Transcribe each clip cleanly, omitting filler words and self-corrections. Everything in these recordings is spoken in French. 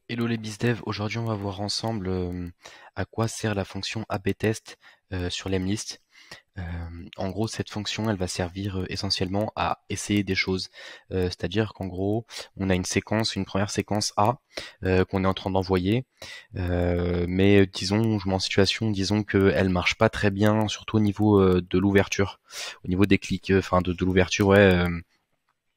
Hello les bizdev, aujourd'hui on va voir ensemble à quoi sert la fonction AB test sur l'Emlist. Euh, En gros, cette fonction, elle va servir essentiellement à essayer des choses. C'est-à-dire qu'en gros, on a une séquence, une première séquence A qu'on est en train d'envoyer, mais disons, je mets en situation, disons qu'elle marche pas très bien, surtout au niveau de l'ouverture, au niveau des clics, enfin de l'ouverture, ouais.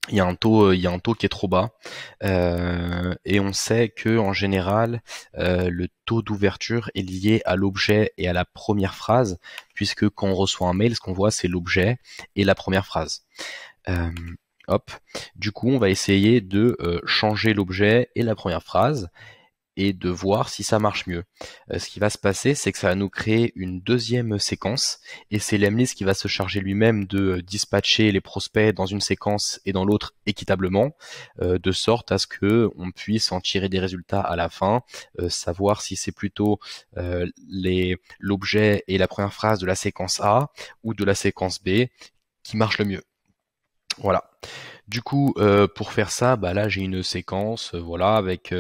Il y a un taux qui est trop bas, et on sait que en général, le taux d'ouverture est lié à l'objet et à la première phrase, puisque quand on reçoit un mail, ce qu'on voit c'est l'objet et la première phrase. Euh, Hop. Du coup, on va essayer de changer l'objet et la première phrase et de voir si ça marche mieux. Ce qui va se passer, c'est que ça va nous créer une deuxième séquence, et c'est l'Emlist qui va se charger lui-même de dispatcher les prospects dans une séquence et dans l'autre équitablement, de sorte à ce que on puisse en tirer des résultats à la fin, savoir si c'est plutôt l'objet et la première phrase de la séquence A ou de la séquence B qui marche le mieux. Voilà. Du coup, pour faire ça, bah là j'ai une séquence, voilà, avec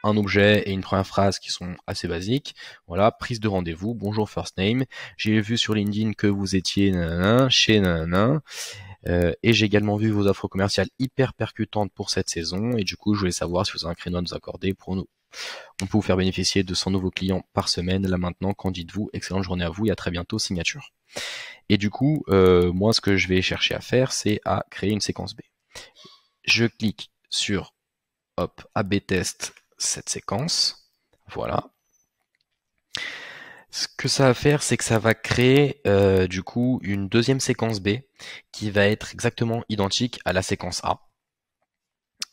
un objet et une première phrase qui sont assez basiques. Voilà, prise de rendez-vous, bonjour first name. J'ai vu sur LinkedIn que vous étiez nanana, chez nanana, et j'ai également vu vos offres commerciales hyper percutantes pour cette saison. Et du coup, je voulais savoir si vous avez un créneau à nous accorder pour nous. On peut vous faire bénéficier de 100 nouveaux clients par semaine. Là maintenant, qu'en dites-vous? Excellente journée à vous et à très bientôt, signature. Et du coup, moi, ce que je vais chercher à faire, c'est à créer une séquence B. Je clique sur hop, AB test cette séquence. Voilà. Ce que ça va faire, c'est que ça va créer du coup une deuxième séquence B qui va être exactement identique à la séquence A.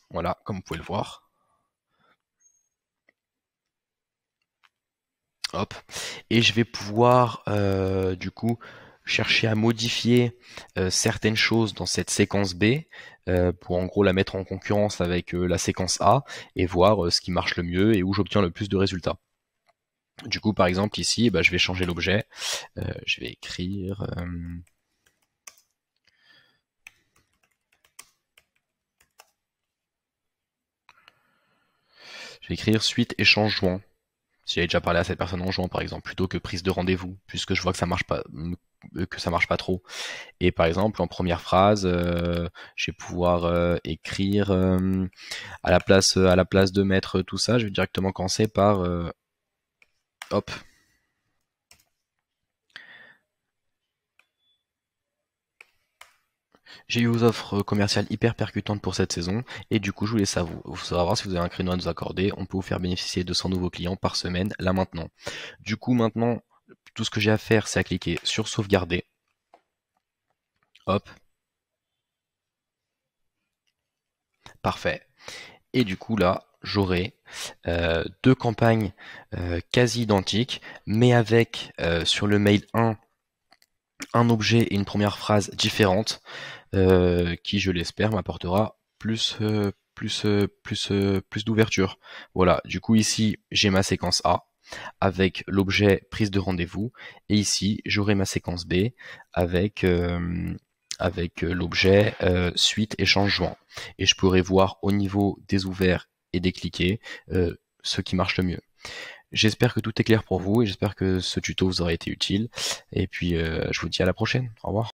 Voilà, comme vous pouvez le voir. Hop. Et je vais pouvoir du coup chercher à modifier certaines choses dans cette séquence B pour en gros la mettre en concurrence avec la séquence A et voir ce qui marche le mieux et où j'obtiens le plus de résultats. Du coup, par exemple, ici, je vais changer l'objet. Je vais écrire... je vais écrire suite échange joint. Si j'avais déjà parlé à cette personne en joint, par exemple, plutôt que prise de rendez-vous, puisque je vois que ça marche pas trop. Et par exemple, en première phrase, je vais pouvoir écrire à la place de mettre tout ça, je vais directement commencer par hop. J'ai eu vos offres commerciales hyper percutantes pour cette saison, et du coup, je voulais savoir si vous avez un créneau à nous accorder. On peut vous faire bénéficier de 100 nouveaux clients par semaine, là maintenant. Du coup, maintenant, tout ce que j'ai à faire, c'est à cliquer sur sauvegarder. Hop, parfait. Et du coup, là, j'aurai deux campagnes quasi identiques, mais avec sur le mail 1 un objet et une première phrase différentes, qui, je l'espère, m'apportera plus d'ouverture. Voilà, du coup ici j'ai ma séquence A avec l'objet prise de rendez-vous, et ici j'aurai ma séquence B avec l'objet suite échange joint. Et je pourrai voir au niveau des ouverts et des cliqués ce qui marche le mieux. J'espère que tout est clair pour vous et j'espère que ce tuto vous aura été utile. Et puis je vous dis à la prochaine. Au revoir.